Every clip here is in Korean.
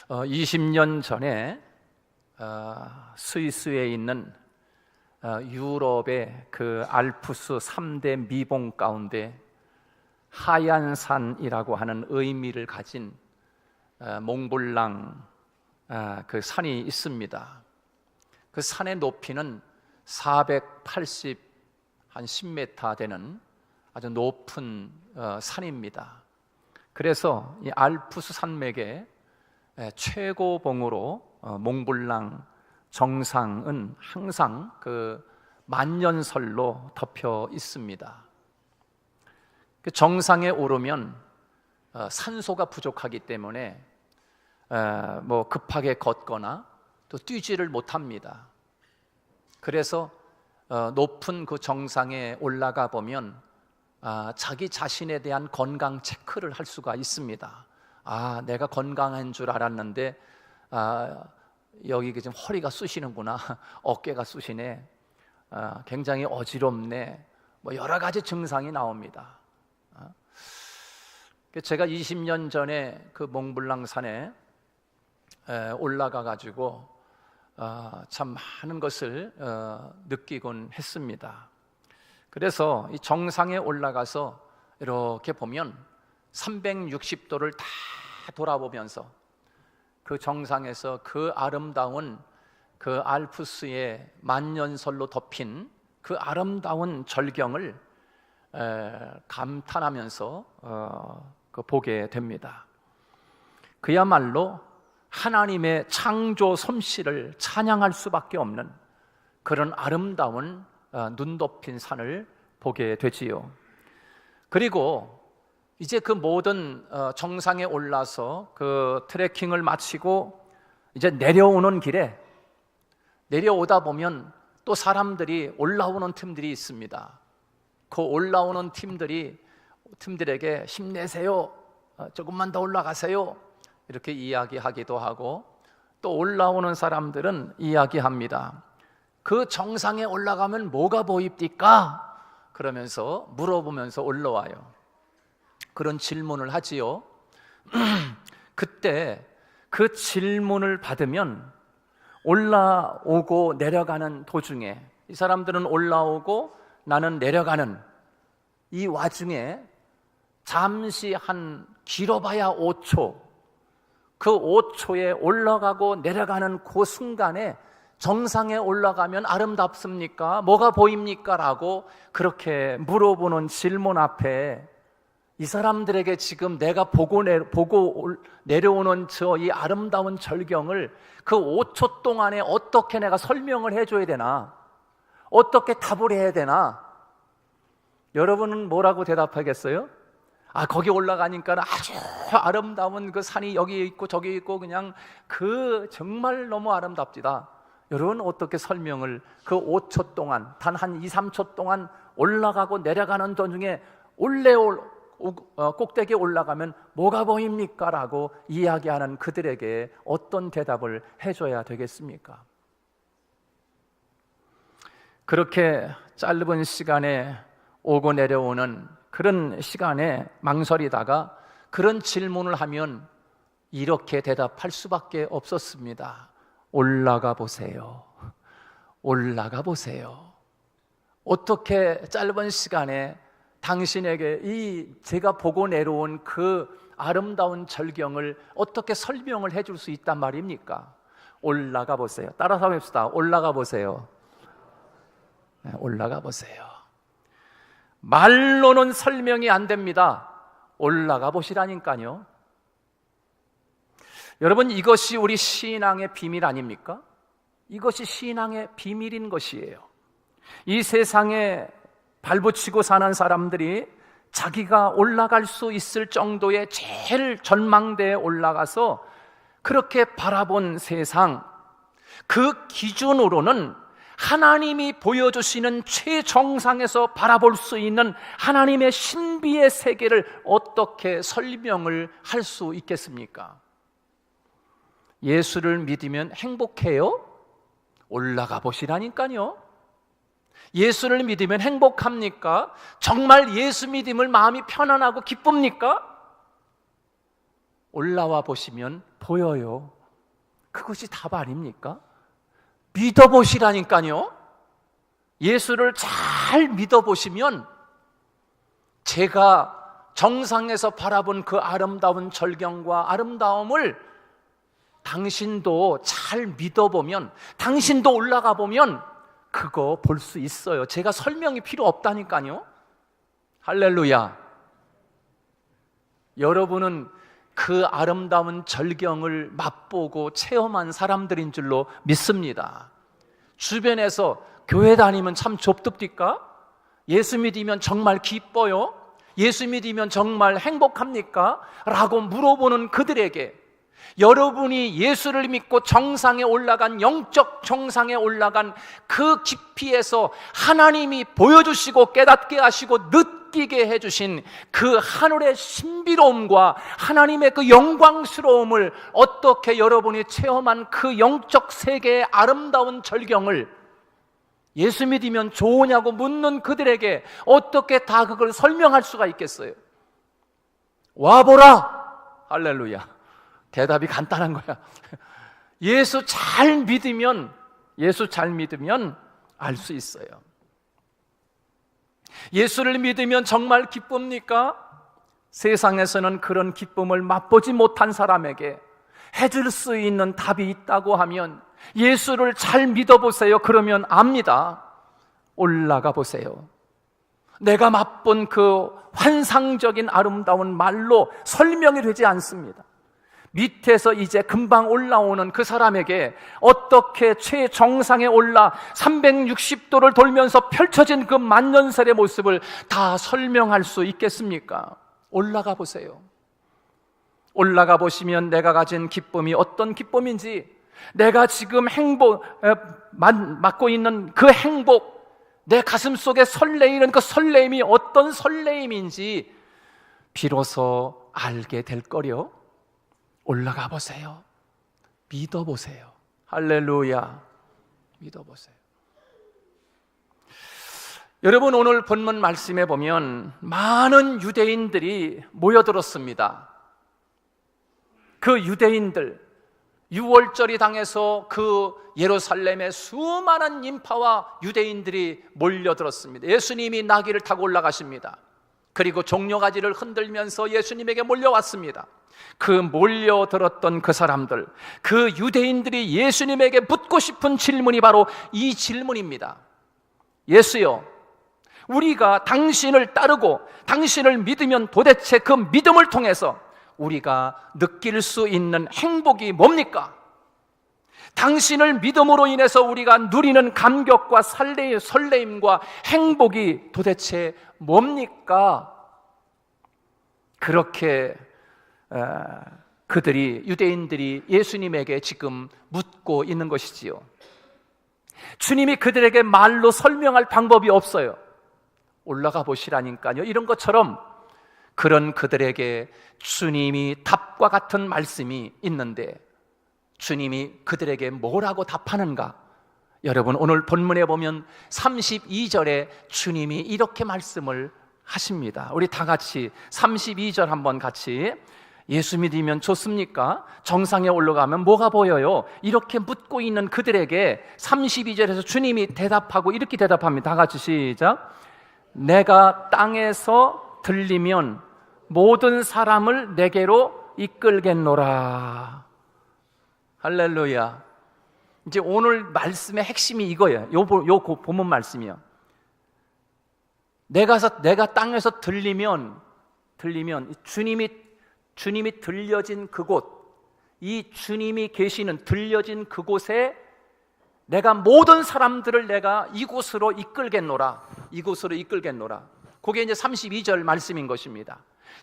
20년 전에 스위스에 있는 유럽의 그 알프스 3대 미봉 가운데 하얀산이라고 하는 의미를 가진 몽블랑 그 산이 있습니다. 그 산의 높이는 10m 되는 아주 높은 산입니다. 그래서 이 알프스 산맥의 최고봉으로 몽블랑 정상은 항상 그 만년설로 덮여 있습니다. 그 정상에 오르면 산소가 부족하기 때문에 급하게 걷거나 또 뛰지를 못합니다. 그래서 높은 그 정상에 올라가 보면 자기 자신에 대한 건강 체크를 할 수가 있습니다. 내가 건강한 줄 알았는데 여기 지금 허리가 쑤시는구나, 어깨가 쑤시네, 굉장히 어지럽네, 여러 가지 증상이 나옵니다. 제가 20년 전에 그 몽블랑 산에 올라가 가지고 참 많은 것을 느끼곤 했습니다. 그래서 이 정상에 올라가서 이렇게 보면 360도를 다 돌아보면서 그 정상에서 그 아름다운 그 알프스의 만년설로 덮인 그 아름다운 절경을 감탄하면서 보게 됩니다. 그야말로 하나님의 창조 솜씨를 찬양할 수밖에 없는 그런 아름다운 눈 덮인 산을 보게 되지요. 그리고 이제 그 모든 정상에 올라서 그 트레킹을 마치고 이제 내려오는 길에 내려오다 보면 또 사람들이 올라오는 팀들이 있습니다. 그 올라오는 팀들에게 힘내세요, 조금만 더 올라가세요, 이렇게 이야기하기도 하고, 또 올라오는 사람들은 이야기합니다. 그 정상에 올라가면 뭐가 보입니까? 그러면서 물어보면서 올라와요. 그런 질문을 하지요. 그때 그 질문을 받으면 올라오고 내려가는 도중에, 이 사람들은 올라오고 나는 내려가는 이 와중에 잠시 한 길어봐야 5초, 그 5초에 올라가고 내려가는 그 순간에 정상에 올라가면 아름답습니까? 뭐가 보입니까? 라고 그렇게 물어보는 질문 앞에 이 사람들에게 지금 내가 보고 내려오는 저 이 아름다운 절경을 그 5초 동안에 어떻게 내가 설명을 해줘야 되나? 어떻게 답을 해야 되나? 여러분은 뭐라고 대답하겠어요? 거기 올라가니까 아주 아름다운 그 산이 여기 있고 저기 있고 그냥 정말 너무 아름답디다. 여러분 어떻게 설명을 그 5초 동안, 단 한 2, 3초 동안 올라가고 내려가는 도중에 꼭대기에 올라가면 뭐가 보입니까? 라고 이야기하는 그들에게 어떤 대답을 해줘야 되겠습니까? 그렇게 짧은 시간에 오고 내려오는 그런 시간에 망설이다가 그런 질문을 하면 이렇게 대답할 수밖에 없었습니다. 올라가 보세요. 올라가 보세요. 어떻게 짧은 시간에 당신에게 제가 보고 내려온 그 아름다운 절경을 어떻게 설명을 해줄 수 있단 말입니까? 올라가 보세요. 따라서 해봅시다. 올라가 보세요. 올라가 보세요. 말로는 설명이 안 됩니다. 올라가 보시라니까요. 여러분, 이것이 우리 신앙의 비밀 아닙니까? 이것이 신앙의 비밀인 것이에요. 이 세상에 발붙이고 사는 사람들이 자기가 올라갈 수 있을 정도의 제일 전망대에 올라가서 그렇게 바라본 세상, 그 기준으로는 하나님이 보여주시는 최정상에서 바라볼 수 있는 하나님의 신비의 세계를 어떻게 설명을 할 수 있겠습니까? 예수를 믿으면 행복해요? 올라가 보시라니까요. 예수를 믿으면 행복합니까? 정말 예수 믿음을 마음이 편안하고 기쁩니까? 올라와 보시면 보여요. 그것이 답 아닙니까? 믿어보시라니까요. 예수를 잘 믿어보시면 제가 정상에서 바라본 그 아름다운 절경과 아름다움을 당신도 잘 믿어보면, 당신도 올라가 보면 그거 볼 수 있어요. 제가 설명이 필요 없다니까요. 할렐루야. 여러분은 그 아름다운 절경을 맛보고 체험한 사람들인 줄로 믿습니다. 주변에서 교회 다니면 참 좁습니까? 예수 믿으면 정말 기뻐요? 예수 믿으면 정말 행복합니까? 라고 물어보는 그들에게 여러분이 예수를 믿고 정상에 올라간, 영적 정상에 올라간 그 깊이에서 하나님이 보여주시고 깨닫게 하시고 느끼게 해주신 그 하늘의 신비로움과 하나님의 그 영광스러움을 어떻게 여러분이 체험한 그 영적 세계의 아름다운 절경을 예수 믿으면 좋으냐고 묻는 그들에게 어떻게 다 그걸 설명할 수가 있겠어요? 와보라! 할렐루야. 대답이 간단한 거야. 예수 잘 믿으면 알 수 있어요. 예수를 믿으면 정말 기쁩니까? 세상에서는 그런 기쁨을 맛보지 못한 사람에게 해줄 수 있는 답이 있다고 하면 예수를 잘 믿어보세요. 그러면 압니다. 올라가 보세요. 내가 맛본 그 환상적인 아름다운 말로 설명이 되지 않습니다. 밑에서 이제 금방 올라오는 그 사람에게 어떻게 최정상에 올라 360도를 돌면서 펼쳐진 그 만년설의 모습을 다 설명할 수 있겠습니까? 올라가 보세요. 올라가 보시면 내가 가진 기쁨이 어떤 기쁨인지, 내가 지금 맡고 있는 그 행복, 내 가슴 속에 설레이는 그 설레임이 어떤 설레임인지 비로소 알게 될 거요. 올라가 보세요. 믿어보세요. 할렐루야. 믿어보세요. 여러분, 오늘 본문 말씀에 보면 많은 유대인들이 모여들었습니다. 그 유대인들, 유월절이 당해서 그 예루살렘에 수많은 인파와 유대인들이 몰려들었습니다. 예수님이 나귀를 타고 올라가십니다. 그리고 종려가지를 흔들면서 예수님에게 몰려왔습니다. 그 몰려들었던 그 사람들, 그 유대인들이 예수님에게 묻고 싶은 질문이 바로 이 질문입니다. 예수여, 우리가 당신을 따르고 당신을 믿으면 도대체 그 믿음을 통해서 우리가 느낄 수 있는 행복이 뭡니까? 당신을 믿음으로 인해서 우리가 누리는 감격과 설레임과 행복이 도대체 뭡니까? 그렇게 유대인들이 예수님에게 지금 묻고 있는 것이지요. 주님이 그들에게 말로 설명할 방법이 없어요. 올라가 보시라니까요. 이런 것처럼 그런 그들에게 주님이 답과 같은 말씀이 있는데 주님이 그들에게 뭐라고 답하는가? 여러분, 오늘 본문에 보면 32절에 주님이 이렇게 말씀을 하십니다. 우리 다 같이 32절 한번 같이. 예수 믿으면 좋습니까? 정상에 올라가면 뭐가 보여요? 이렇게 묻고 있는 그들에게 32절에서 주님이 대답하고 이렇게 대답합니다. 다 같이 시작. 내가 땅에서 들리면 모든 사람을 내게로 이끌겠노라. 할렐루야. 이제 오늘 말씀의 핵심이 이거예요. 요 본문 말씀이요. 내가 땅에서 들리면 주님이 들려진 그곳, 이 주님이 계시는 들려진 그곳에 내가 모든 사람들을 내가 이곳으로 이끌겠노라. 그게 이제 32절 말씀인 것입니다.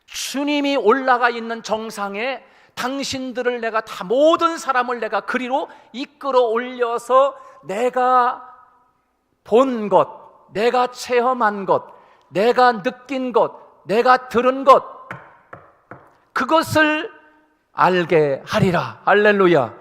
주님이 올라가 있는 정상에 당신들을 내가 다 모든 사람을 내가 그리로 이끌어 올려서 내가 본 것, 내가 체험한 것, 내가 느낀 것, 내가 들은 것, 그것을 알게 하리라. 할렐루야.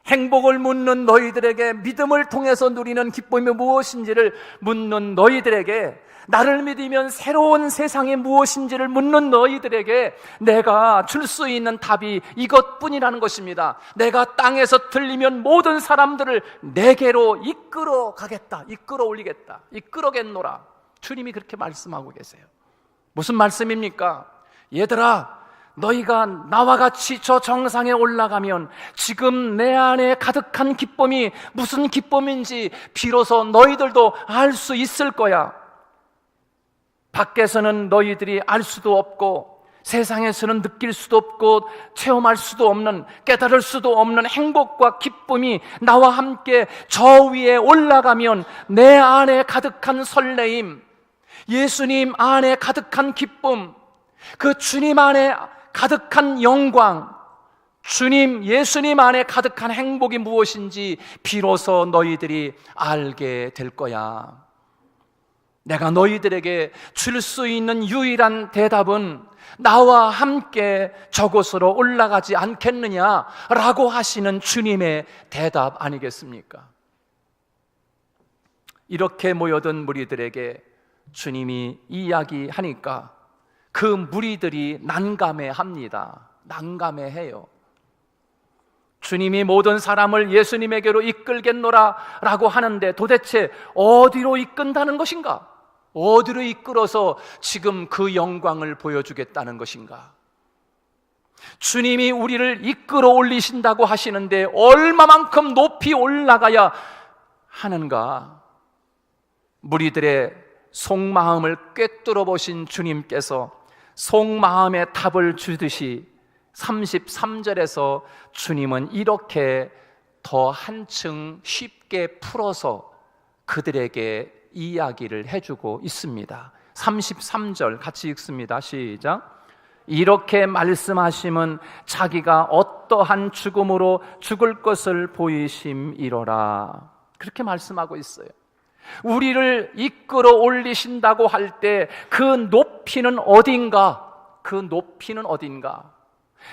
행복을 묻는 너희들에게, 믿음을 통해서 누리는 기쁨이 무엇인지를 묻는 너희들에게, 나를 믿으면 새로운 세상이 무엇인지를 묻는 너희들에게 내가 줄 수 있는 답이 이것뿐이라는 것입니다. 내가 땅에서 들리면 모든 사람들을 내게로 이끌어 가겠다, 이끌어 올리겠다, 이끌어겠노라. 주님이 그렇게 말씀하고 계세요. 무슨 말씀입니까? 얘들아, 너희가 나와 같이 저 정상에 올라가면 지금 내 안에 가득한 기쁨이 무슨 기쁨인지 비로소 너희들도 알 수 있을 거야. 밖에서는 너희들이 알 수도 없고 세상에서는 느낄 수도 없고 체험할 수도 없는, 깨달을 수도 없는 행복과 기쁨이 나와 함께 저 위에 올라가면 내 안에 가득한 설레임, 예수님 안에 가득한 기쁨, 그 주님 안에 가득한 영광, 주님, 예수님 안에 가득한 행복이 무엇인지 비로소 너희들이 알게 될 거야. 내가 너희들에게 줄 수 있는 유일한 대답은 나와 함께 저곳으로 올라가지 않겠느냐라고 하시는 주님의 대답 아니겠습니까? 이렇게 모여든 무리들에게 주님이 이야기하니까 그 무리들이 난감해합니다. 난감해해요. 주님이 모든 사람을 예수님에게로 이끌겠노라 라고 하는데 도대체 어디로 이끈다는 것인가? 어디로 이끌어서 지금 그 영광을 보여주겠다는 것인가? 주님이 우리를 이끌어 올리신다고 하시는데 얼마만큼 높이 올라가야 하는가? 무리들의 속마음을 꿰뚫어 보신 주님께서 속마음의 답을 주듯이 33절에서 주님은 이렇게 더 한층 쉽게 풀어서 그들에게 이야기를 해주고 있습니다. 33절 같이 읽습니다. 시작. 이렇게 말씀하심은 자기가 어떠한 죽음으로 죽을 것을 보이심이로라. 그렇게 말씀하고 있어요. 우리를 이끌어 올리신다고 할 때 그 높이는 어딘가? 그 높이는 어딘가?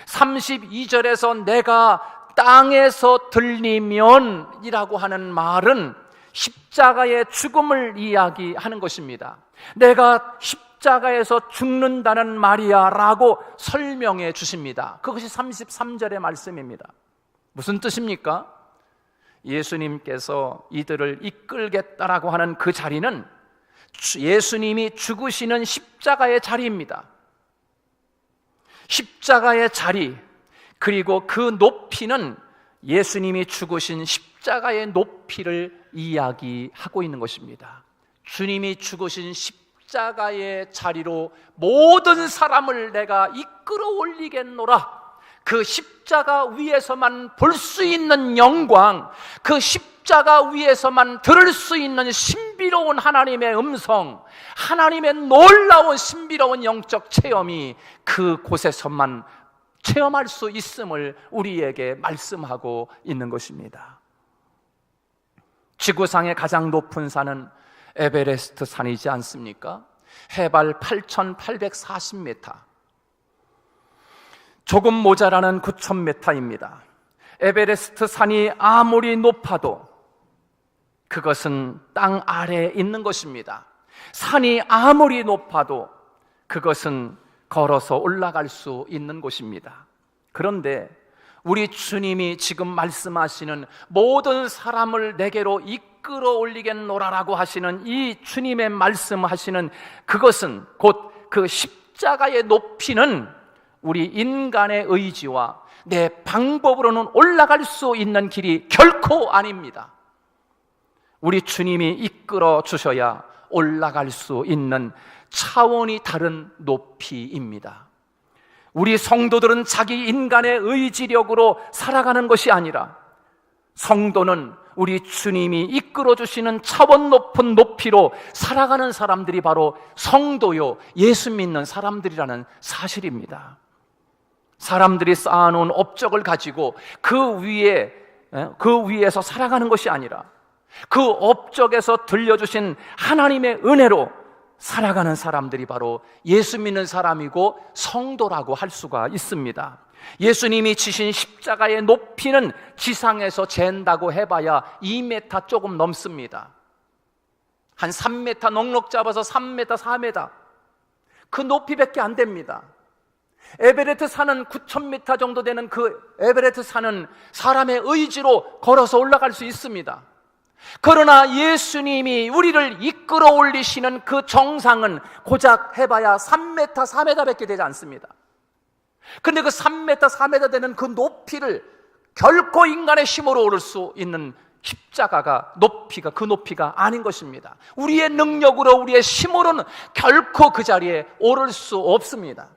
32절에서 내가 땅에서 들리면 이라고 하는 말은 십자가의 죽음을 이야기하는 것입니다. 내가 십자가에서 죽는다는 말이야 라고 설명해 주십니다. 그것이 33절의 말씀입니다. 무슨 뜻입니까? 예수님께서 이들을 이끌겠다라고 하는 그 자리는 예수님이 죽으시는 십자가의 자리입니다. 십자가의 자리, 그리고 그 높이는 예수님이 죽으신 십자가의 높이를 이야기하고 있는 것입니다. 주님이 죽으신 십자가의 자리로 모든 사람을 내가 이끌어 올리겠노라. 그 십자가 위에서만 볼 수 있는 영광, 그 십자가 위에서만 들을 수 있는 신비로운 하나님의 음성, 하나님의 놀라운 신비로운 영적 체험이 그곳에서만 체험할 수 있음을 우리에게 말씀하고 있는 것입니다. 지구상의 가장 높은 산은 에베레스트 산이지 않습니까? 해발 8,840m, 조금 모자라는 9,000m입니다. 에베레스트 산이 아무리 높아도 그것은 땅 아래에 있는 것입니다. 산이 아무리 높아도 그것은 걸어서 올라갈 수 있는 곳입니다. 그런데 우리 주님이 지금 말씀하시는 모든 사람을 내게로 이끌어 올리겠노라라고 하시는 이 주님의 말씀하시는 그것은 곧 그 십자가의 높이는 우리 인간의 의지와 내 방법으로는 올라갈 수 있는 길이 결코 아닙니다. 우리 주님이 이끌어 주셔야 올라갈 수 있는 차원이 다른 높이입니다. 우리 성도들은 자기 인간의 의지력으로 살아가는 것이 아니라 성도는 우리 주님이 이끌어 주시는 차원 높은 높이로 살아가는 사람들이 바로 성도요, 예수 믿는 사람들이라는 사실입니다. 사람들이 쌓아놓은 업적을 가지고 그 위에서 살아가는 것이 아니라 그 업적에서 들려주신 하나님의 은혜로 살아가는 사람들이 바로 예수 믿는 사람이고 성도라고 할 수가 있습니다. 예수님이 지신 십자가의 높이는 지상에서 잰다고 해봐야 2m 조금 넘습니다. 한 3m 넉넉 잡아서 3m, 4m 그 높이밖에 안 됩니다. 에베레스트 산은 9,000m 정도 되는 그 에베레스트 산은 사람의 의지로 걸어서 올라갈 수 있습니다. 그러나 예수님이 우리를 이끌어 올리시는 그 정상은 고작 해봐야 3m, 4m밖에 되지 않습니다. 근데 그 3m, 4m 되는 그 높이를 결코 인간의 힘으로 오를 수 있는 십자가가 그 높이가 아닌 것입니다. 우리의 능력으로, 우리의 힘으로는 결코 그 자리에 오를 수 없습니다.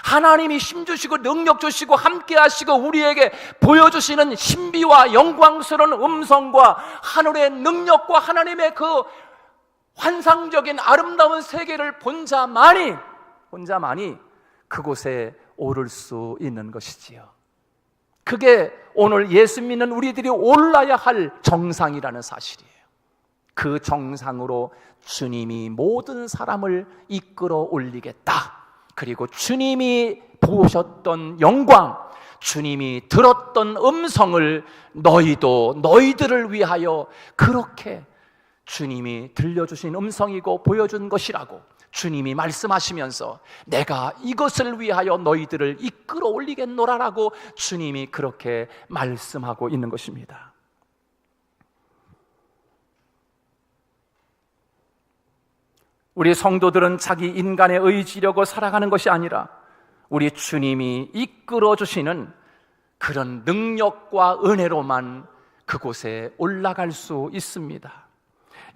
하나님이 힘 주시고 능력 주시고 함께 하시고 우리에게 보여주시는 신비와 영광스러운 음성과 하늘의 능력과 하나님의 그 환상적인 아름다운 세계를 본 자만이 그곳에 오를 수 있는 것이지요. 그게 오늘 예수 믿는 우리들이 올라야 할 정상이라는 사실이에요. 그 정상으로 주님이 모든 사람을 이끌어 올리겠다. 그리고 주님이 보셨던 영광, 주님이 들었던 음성을 너희들을 위하여 그렇게 주님이 들려주신 음성이고 보여준 것이라고 주님이 말씀하시면서 내가 이것을 위하여 너희들을 이끌어 올리겠노라라고 주님이 그렇게 말씀하고 있는 것입니다. 우리 성도들은 자기 인간의 의지력으로 살아가는 것이 아니라 우리 주님이 이끌어 주시는 그런 능력과 은혜로만 그곳에 올라갈 수 있습니다.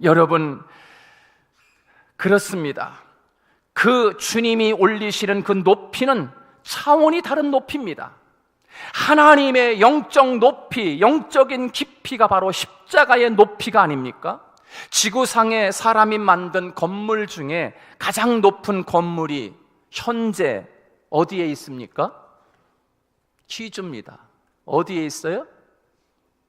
여러분, 그렇습니다. 그 주님이 올리시는 그 높이는 차원이 다른 높이입니다. 하나님의 영적 높이, 영적인 깊이가 바로 십자가의 높이가 아닙니까? 지구상에 사람이 만든 건물 중에 가장 높은 건물이 현재 어디에 있습니까? 퀴즈입니다. 어디에 있어요?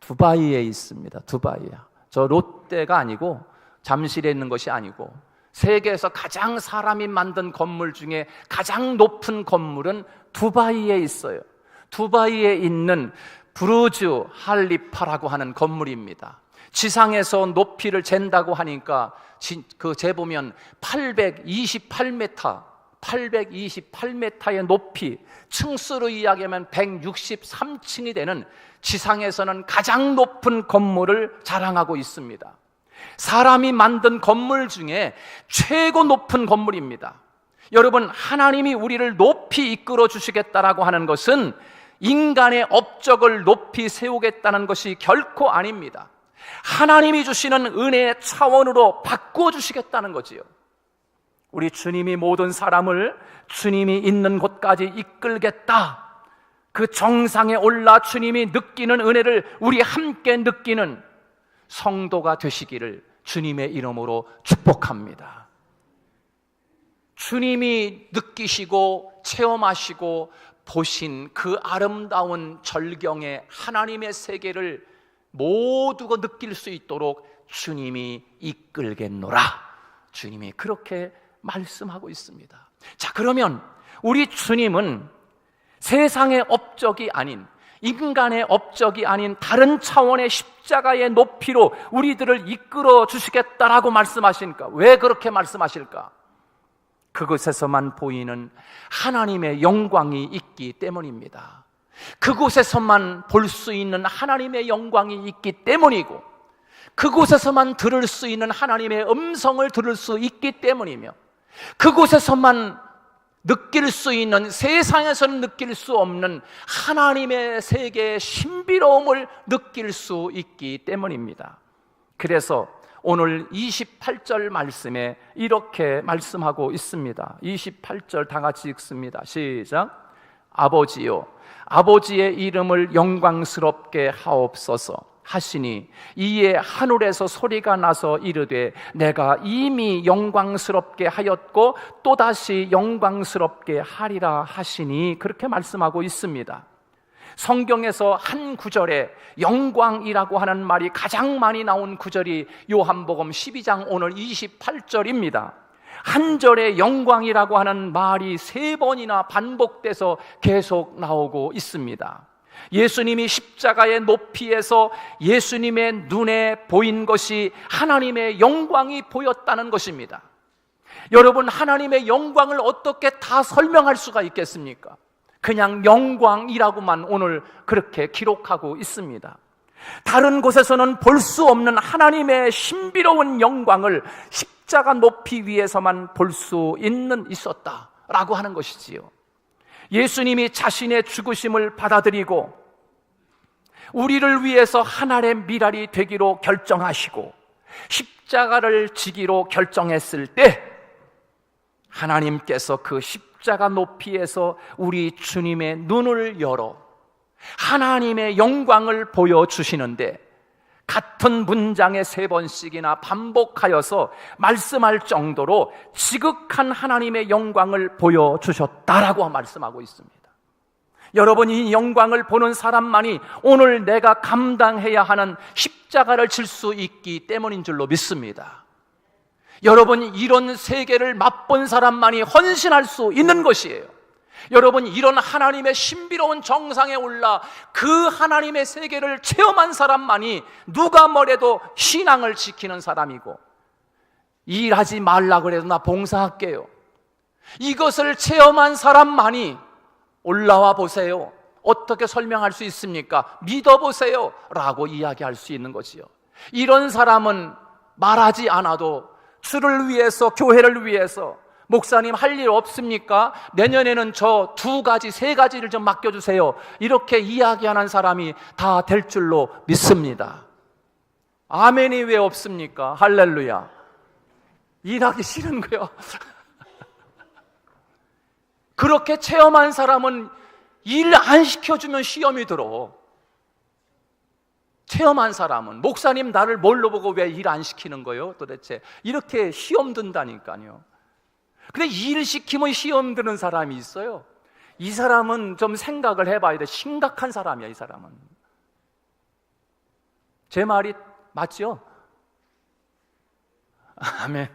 두바이에 있습니다. 두바이야. 저 롯데가 아니고 잠실에 있는 것이 아니고 세계에서 가장 사람이 만든 건물 중에 가장 높은 건물은 두바이에 있어요. 두바이에 있는 부르즈 할리파라고 하는 건물입니다. 지상에서 높이를 잰다고 하니까 그 재보면 828m의 높이, 층수로 이야기하면 163층이 되는 지상에서는 가장 높은 건물을 자랑하고 있습니다. 사람이 만든 건물 중에 최고 높은 건물입니다. 여러분, 하나님이 우리를 높이 이끌어 주시겠다라고 하는 것은 인간의 업적을 높이 세우겠다는 것이 결코 아닙니다. 하나님이 주시는 은혜의 차원으로 바꾸어 주시겠다는 거지요. 우리 주님이 모든 사람을 주님이 있는 곳까지 이끌겠다. 그 정상에 올라 주님이 느끼는 은혜를 우리 함께 느끼는 성도가 되시기를 주님의 이름으로 축복합니다. 주님이 느끼시고 체험하시고 보신 그 아름다운 절경의 하나님의 세계를 모두가 느낄 수 있도록 주님이 이끌겠노라. 주님이 그렇게 말씀하고 있습니다. 자, 그러면 우리 주님은 세상의 업적이 아닌, 인간의 업적이 아닌 다른 차원의 십자가의 높이로 우리들을 이끌어 주시겠다라고 말씀하시니까, 왜 그렇게 말씀하실까? 그곳에서만 보이는 하나님의 영광이 있기 때문입니다. 그곳에서만 볼 수 있는 하나님의 영광이 있기 때문이고, 그곳에서만 들을 수 있는 하나님의 음성을 들을 수 있기 때문이며, 그곳에서만 느낄 수 있는, 세상에서는 느낄 수 없는 하나님의 세계의 신비로움을 느낄 수 있기 때문입니다. 그래서 오늘 28절 말씀에 이렇게 말씀하고 있습니다. 28절 다 같이 읽습니다. 시작. 아버지요, 아버지의 이름을 영광스럽게 하옵소서 하시니 이에 하늘에서 소리가 나서 이르되 내가 이미 영광스럽게 하였고 또다시 영광스럽게 하리라 하시니, 그렇게 말씀하고 있습니다. 성경에서 한 구절에 영광이라고 하는 말이 가장 많이 나온 구절이 요한복음 12장 오늘 28절입니다. 한 절의 영광이라고 하는 말이 3번이나 반복돼서 계속 나오고 있습니다. 예수님이 십자가의 높이에서 예수님의 눈에 보인 것이 하나님의 영광이 보였다는 것입니다. 여러분, 하나님의 영광을 어떻게 다 설명할 수가 있겠습니까? 그냥 영광이라고만 오늘 그렇게 기록하고 있습니다. 다른 곳에서는 볼 수 없는 하나님의 신비로운 영광을 십자가 높이 위에서만 볼 수 있었다라고 하는 것이지요. 예수님이 자신의 죽으심을 받아들이고 우리를 위해서 하늘의 미랄이 되기로 결정하시고 십자가를 지기로 결정했을 때 하나님께서 그 십자가 높이에서 우리 주님의 눈을 열어 하나님의 영광을 보여주시는데 같은 문장에 3번씩이나 반복하여서 말씀할 정도로 지극한 하나님의 영광을 보여주셨다라고 말씀하고 있습니다. 여러분, 이 영광을 보는 사람만이 오늘 내가 감당해야 하는 십자가를 질 수 있기 때문인 줄로 믿습니다. 여러분, 이런 세계를 맛본 사람만이 헌신할 수 있는 것이에요. 여러분, 이런 하나님의 신비로운 정상에 올라 그 하나님의 세계를 체험한 사람만이 누가 뭐래도 신앙을 지키는 사람이고, 일하지 말라 그래도 나 봉사할게요, 이것을 체험한 사람만이 올라와 보세요, 어떻게 설명할 수 있습니까? 믿어보세요 라고 이야기할 수 있는 거지요. 이런 사람은 말하지 않아도 주를 위해서, 교회를 위해서, 목사님 할 일 없습니까? 내년에는 저 2가지, 3가지를 좀 맡겨주세요, 이렇게 이야기하는 사람이 다 될 줄로 믿습니다. 아멘이 왜 없습니까? 할렐루야. 일하기 싫은 거요. 그렇게 체험한 사람은 일 안 시켜주면 시험이 들어. 체험한 사람은, 목사님 나를 뭘로 보고 왜 일 안 시키는 거예요? 도대체 이렇게 시험 든다니까요. 근데 일 시키면 시험 드는 사람이 있어요. 이 사람은 좀 생각을 해봐야 돼. 심각한 사람이야, 이 사람은. 제 말이 맞죠? 아멘.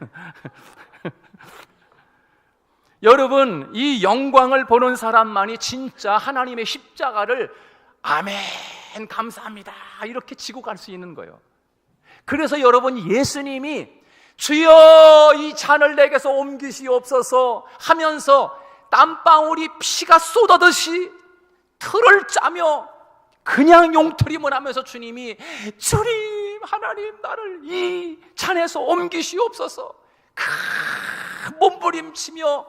여러분, 이 영광을 보는 사람만이 진짜 하나님의 십자가를 아멘, 감사합니다, 이렇게 지고 갈 수 있는 거예요. 그래서 여러분, 예수님이 주여 이 잔을 내게서 옮기시옵소서 하면서 땀방울이 피가 쏟아듯이 틀을 짜며 그냥 용트림을 하면서 주님이 주님, 하나님 나를 이 잔에서 옮기시옵소서, 몸부림치며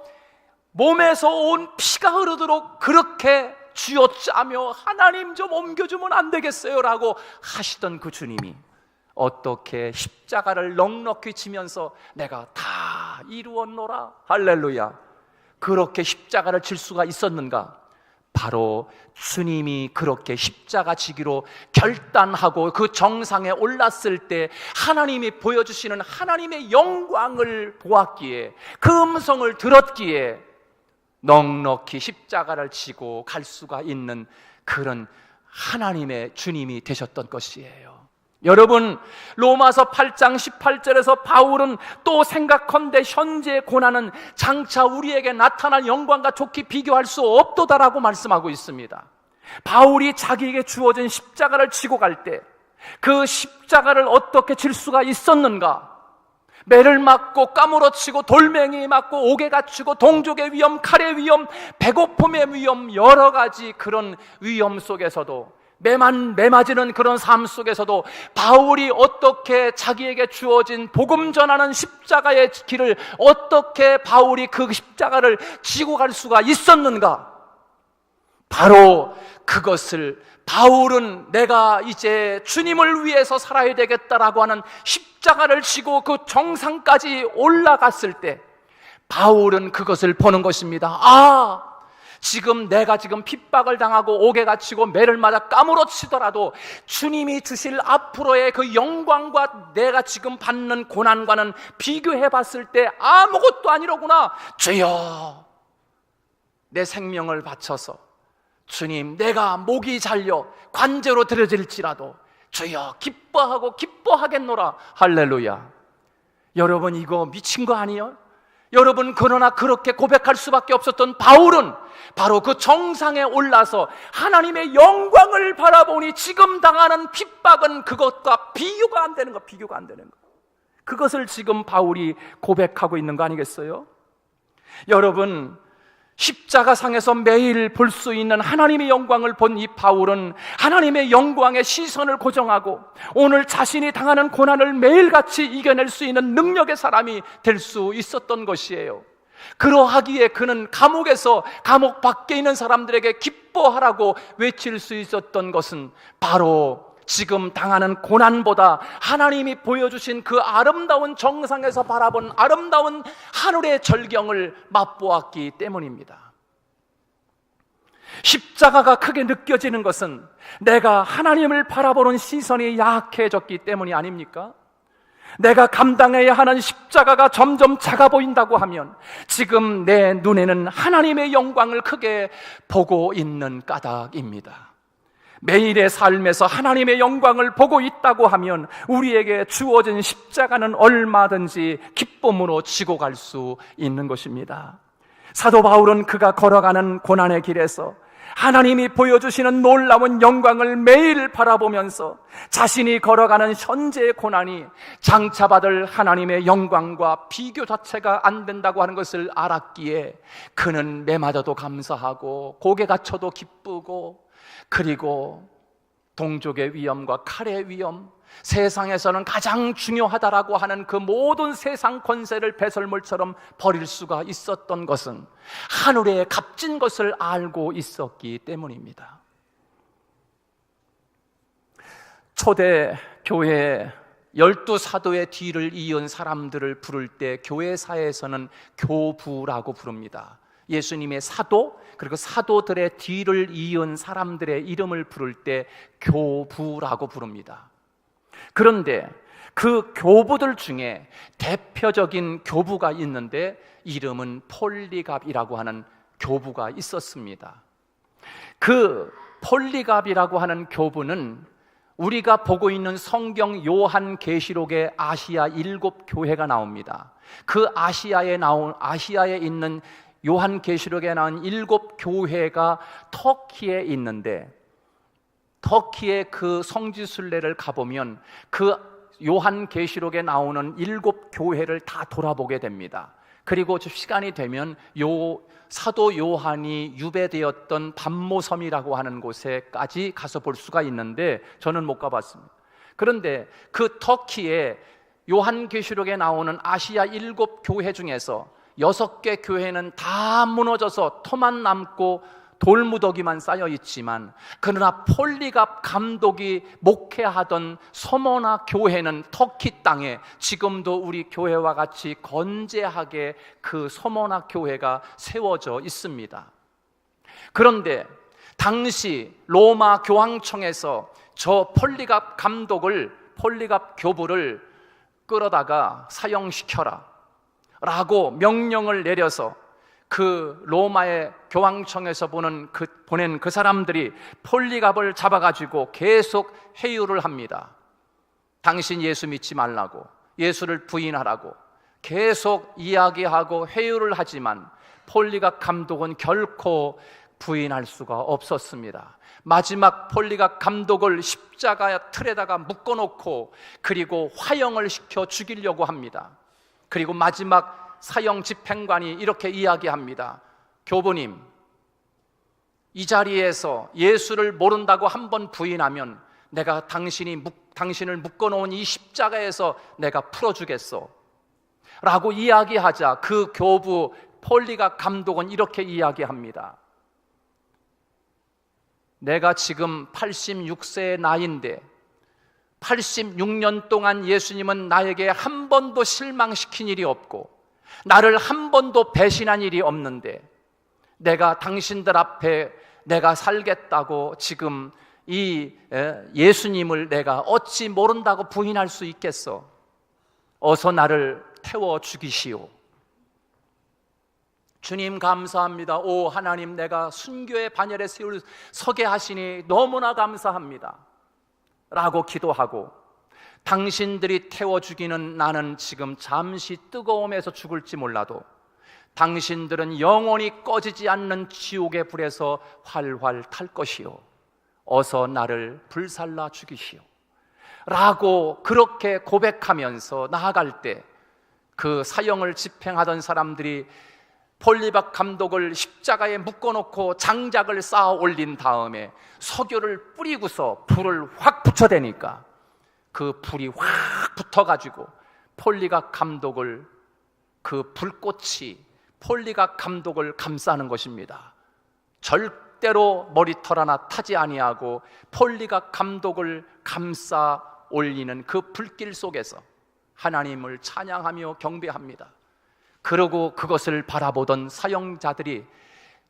몸에서 온 피가 흐르도록 그렇게 쥐어짜며 하나님 좀 옮겨주면 안 되겠어요? 라고 하시던 그 주님이 어떻게 십자가를 넉넉히 지면서 내가 다 이루었노라, 할렐루야, 그렇게 십자가를 질 수가 있었는가? 바로 주님이 그렇게 십자가 지기로 결단하고 그 정상에 올랐을 때 하나님이 보여주시는 하나님의 영광을 보았기에, 그 음성을 들었기에 넉넉히 십자가를 지고 갈 수가 있는 그런 하나님의 주님이 되셨던 것이에요. 여러분, 로마서 8장 18절에서 바울은 또 생각컨대 현재의 고난은 장차 우리에게 나타날 영광과 좋게 비교할 수 없도다라고 말씀하고 있습니다. 바울이 자기에게 주어진 십자가를 지고 갈 때 그 십자가를 어떻게 질 수가 있었는가? 매를 맞고 까무러치고 돌멩이 맞고 옥에 갇히고 동족의 위험, 칼의 위험, 배고픔의 위험, 여러 가지 그런 위험 속에서도, 매 맞이는 그런 삶 속에서도 바울이 어떻게 자기에게 주어진 복음 전하는 십자가의 길을 어떻게 바울이 그 십자가를 지고 갈 수가 있었는가? 바로 그것을 바울은 내가 이제 주님을 위해서 살아야 되겠다라고 하는 십자가를 지고 그 정상까지 올라갔을 때 바울은 그것을 보는 것입니다. 지금 내가 지금 핍박을 당하고 옥에 갇히고 매를 맞아 까무러치더라도 주님이 주실 앞으로의 그 영광과 내가 지금 받는 고난과는 비교해 봤을 때 아무것도 아니로구나. 주여, 내 생명을 바쳐서 주님, 내가 목이 잘려 관제로 들여질지라도 주여 기뻐하고 기뻐하겠노라. 할렐루야. 여러분, 이거 미친 거 아니에요? 여러분, 그러나 그렇게 고백할 수밖에 없었던 바울은 바로 그 정상에 올라서 하나님의 영광을 바라보니 지금 당하는 핍박은 그것과 비교가 안 되는 거, 비교가 안 되는 거. 그것을 지금 바울이 고백하고 있는 거 아니겠어요? 여러분, 십자가상에서 매일 볼 수 있는 하나님의 영광을 본 이 바울은 하나님의 영광에 시선을 고정하고 오늘 자신이 당하는 고난을 매일같이 이겨낼 수 있는 능력의 사람이 될 수 있었던 것이에요. 그러하기에 그는 감옥에서 감옥 밖에 있는 사람들에게 기뻐하라고 외칠 수 있었던 것은 바로 지금 당하는 고난보다 하나님이 보여주신 그 아름다운 정상에서 바라본 아름다운 하늘의 절경을 맛보았기 때문입니다. 십자가가 크게 느껴지는 것은 내가 하나님을 바라보는 시선이 약해졌기 때문이 아닙니까? 내가 감당해야 하는 십자가가 점점 작아 보인다고 하면 지금 내 눈에는 하나님의 영광을 크게 보고 있는 까닭입니다. 매일의 삶에서 하나님의 영광을 보고 있다고 하면 우리에게 주어진 십자가는 얼마든지 기쁨으로 지고 갈 수 있는 것입니다. 사도 바울은 그가 걸어가는 고난의 길에서 하나님이 보여주시는 놀라운 영광을 매일 바라보면서 자신이 걸어가는 현재의 고난이 장차받을 하나님의 영광과 비교 자체가 안 된다고 하는 것을 알았기에 그는 매맞아도 감사하고 고개 갇혀도 기쁘고, 그리고 동족의 위엄과 칼의 위엄, 세상에서는 가장 중요하다라고 하는 그 모든 세상 권세를 배설물처럼 버릴 수가 있었던 것은 하늘의 값진 것을 알고 있었기 때문입니다. 초대 교회에 12사도의 뒤를 이은 사람들을 부를 때 교회사에서는 교부라고 부릅니다. 예수님의 사도, 그리고 사도들의 뒤를 이은 사람들의 이름을 부를 때 교부라고 부릅니다. 그런데 그 교부들 중에 대표적인 교부가 있는데 이름은 폴리갑이라고 하는 교부가 있었습니다. 그 폴리갑이라고 하는 교부는 우리가 보고 있는 성경 요한계시록의 아시아 7교회가 나옵니다. 그 아시아에 있는 요한계시록에 나온 7교회가 터키에 있는데, 터키의 그 성지순례를 가보면 그 요한계시록에 나오는 7교회를 다 돌아보게 됩니다. 그리고 시간이 되면 사도 요한이 유배되었던 밤모섬이라고 하는 곳에까지 가서 볼 수가 있는데 저는 못 가봤습니다. 그런데 그 터키의 요한계시록에 나오는 아시아 7교회 중에서 6개 교회는 다 무너져서 터만 남고 돌무더기만 쌓여 있지만, 그러나 폴리갑 감독이 목회하던 서머나 교회는 터키 땅에 지금도 우리 교회와 같이 건재하게 그 서머나 교회가 세워져 있습니다. 그런데 당시 로마 교황청에서 저 폴리갑 교부를 끌어다가 사형시켜라 라고 명령을 내려서 그 로마의 교황청에서 보낸 그 사람들이 폴리갑을 잡아가지고 계속 회유를 합니다. 당신 예수 믿지 말라고, 예수를 부인하라고 계속 이야기하고 회유를 하지만 폴리갑 감독은 결코 부인할 수가 없었습니다. 마지막 폴리갑 감독을 십자가 틀에다가 묶어놓고 그리고 화형을 시켜 죽이려고 합니다. 그리고 마지막 사형 집행관이 이렇게 이야기합니다. 교부님, 이 자리에서 예수를 모른다고 한번 부인하면 내가 당신을 묶어놓은 이 십자가에서 내가 풀어주겠소 라고 이야기하자 그 교부 폴리갑 감독은 이렇게 이야기합니다. 내가 지금 86세의 나이인데 86년 동안 예수님은 나에게 한 번도 실망시킨 일이 없고 나를 한 번도 배신한 일이 없는데 내가 당신들 앞에 내가 살겠다고 지금 이 예수님을 내가 어찌 모른다고 부인할 수 있겠어? 어서 나를 태워 죽이시오. 주님 감사합니다. 오 하나님, 내가 순교의 반열에 서게 하시니 너무나 감사합니다 라고 기도하고, 당신들이 태워 죽이는 나는 지금 잠시 뜨거움에서 죽을지 몰라도 당신들은 영원히 꺼지지 않는 지옥의 불에서 활활 탈 것이요 어서 나를 불살라 죽이시오 라고 그렇게 고백하면서 나아갈 때 그 사형을 집행하던 사람들이 폴리박 감독을 십자가에 묶어놓고 장작을 쌓아 올린 다음에 석유를 뿌리고서 불을 확 붙여대니까 그 불이 확 붙어가지고 폴리박 감독을, 그 불꽃이 폴리박 감독을 감싸는 것입니다. 절대로 머리털 하나 타지 아니하고 폴리박 감독을 감싸 올리는 그 불길 속에서 하나님을 찬양하며 경배합니다. 그러고 그것을 바라보던 사형자들이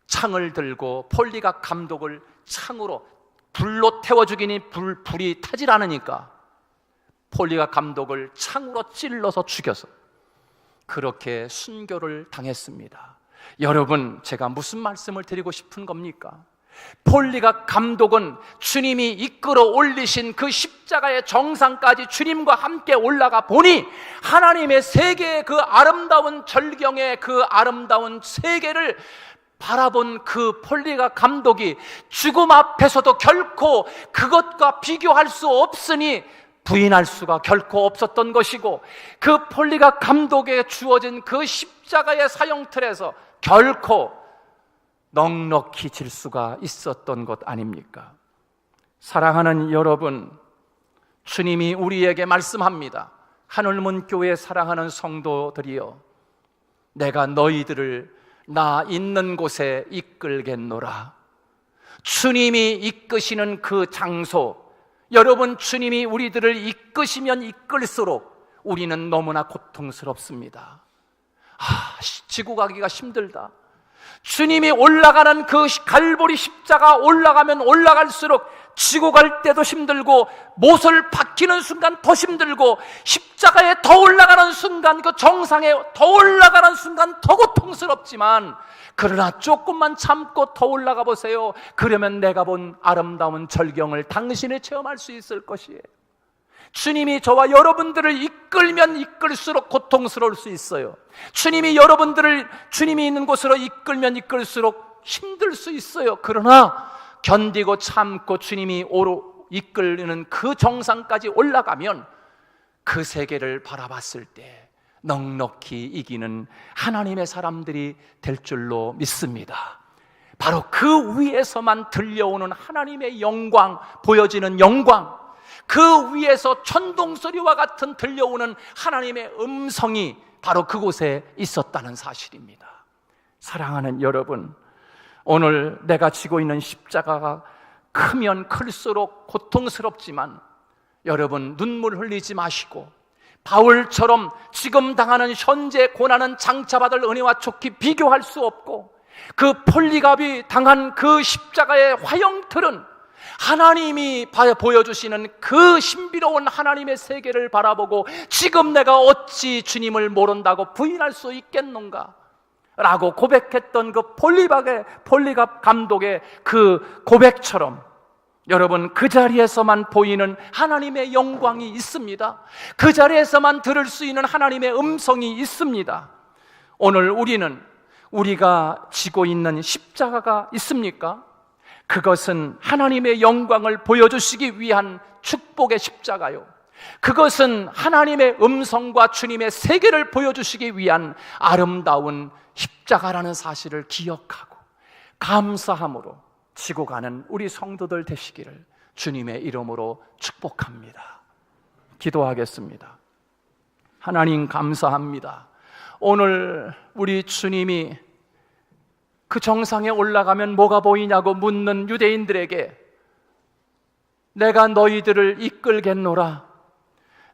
창을 들고 폴리박 감독을 창으로 불로 태워 죽이니 불이 타질 않으니까 폴리박 감독을 창으로 찔러서 죽여서 그렇게 순교를 당했습니다. 여러분, 제가 무슨 말씀을 드리고 싶은 겁니까? 폴리박 감독은 주님이 이끌어 올리신 그 십자가의 정상까지 주님과 함께 올라가 보니 하나님의 세계의 그 아름다운 절경의 그 아름다운 세계를 바라본 그 폴리박 감독이 죽음 앞에서도 결코 그것과 비교할 수 없으니 부인할 수가 결코 없었던 것이고, 그 폴리박 감독에 주어진 그 십자가의 사형틀에서 결코 넉넉히 질 수가 있었던 것 아닙니까? 사랑하는 여러분, 주님이 우리에게 말씀합니다. 하늘문 교회 사랑하는 성도들이여, 내가 너희들을 나 있는 곳에 이끌겠노라. 주님이 이끄시는 그 장소, 여러분, 주님이 우리들을 이끄시면 이끌수록 우리는 너무나 고통스럽습니다. 지고 가기가 힘들다. 주님이 올라가는 그 갈보리 십자가 올라가면 올라갈수록 지고 갈 때도 힘들고, 못을 박히는 순간 더 힘들고, 십자가에 더 올라가는 순간, 그 정상에 더 올라가는 순간 더 고통스럽지만, 그러나 조금만 참고 더 올라가 보세요. 그러면 내가 본 아름다운 절경을 당신이 체험할 수 있을 것이에요. 주님이 저와 여러분들을 이끌면 이끌수록 고통스러울 수 있어요. 주님이 여러분들을 주님이 있는 곳으로 이끌면 이끌수록 힘들 수 있어요. 그러나 견디고 참고 주님이 이끌는 그 정상까지 올라가면 그 세계를 바라봤을 때 넉넉히 이기는 하나님의 사람들이 될 줄로 믿습니다. 바로 그 위에서만 들려오는 하나님의 영광, 보여지는 영광, 그 위에서 천둥소리와 같은 들려오는 하나님의 음성이 바로 그곳에 있었다는 사실입니다. 사랑하는 여러분, 오늘 내가 지고 있는 십자가가 크면 클수록 고통스럽지만 여러분, 눈물 흘리지 마시고 바울처럼 지금 당하는 현재 고난은 장차받을 은혜와 촉히 비교할 수 없고, 그 폴리갑이 당한 그 십자가의 화형틀은 하나님이 보여주시는 그 신비로운 하나님의 세계를 바라보고 지금 내가 어찌 주님을 모른다고 부인할 수 있겠는가 라고 고백했던 그 폴리갑 감독의 그 고백처럼, 여러분, 그 자리에서만 보이는 하나님의 영광이 있습니다. 그 자리에서만 들을 수 있는 하나님의 음성이 있습니다. 오늘 우리가 지고 있는 십자가가 있습니까? 그것은 하나님의 영광을 보여주시기 위한 축복의 십자가요, 그것은 하나님의 음성과 주님의 세계를 보여주시기 위한 아름다운 십자가라는 사실을 기억하고 감사함으로 지고 가는 우리 성도들 되시기를 주님의 이름으로 축복합니다. 기도하겠습니다. 하나님, 감사합니다. 오늘 우리 주님이 그 정상에 올라가면 뭐가 보이냐고 묻는 유대인들에게 내가 너희들을 이끌겠노라,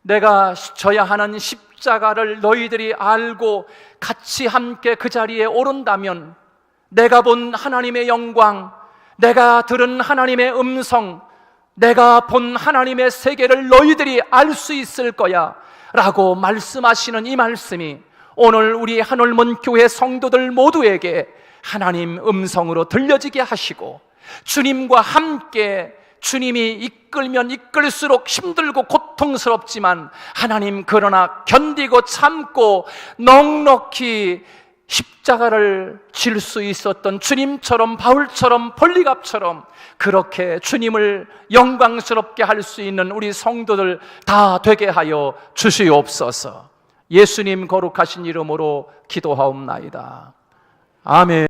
내가 져야 하는 십자가를 너희들이 알고 같이 함께 그 자리에 오른다면 내가 본 하나님의 영광, 내가 들은 하나님의 음성, 내가 본 하나님의 세계를 너희들이 알 수 있을 거야 라고 말씀하시는 이 말씀이 오늘 우리 하늘문 교회 성도들 모두에게 하나님 음성으로 들려지게 하시고, 주님과 함께 주님이 이끌면 이끌수록 힘들고 고통스럽지만 하나님, 그러나 견디고 참고 넉넉히 십자가를 질 수 있었던 주님처럼, 바울처럼, 볼리갑처럼 그렇게 주님을 영광스럽게 할 수 있는 우리 성도들 다 되게 하여 주시옵소서. 예수님 거룩하신 이름으로 기도하옵나이다. 아멘.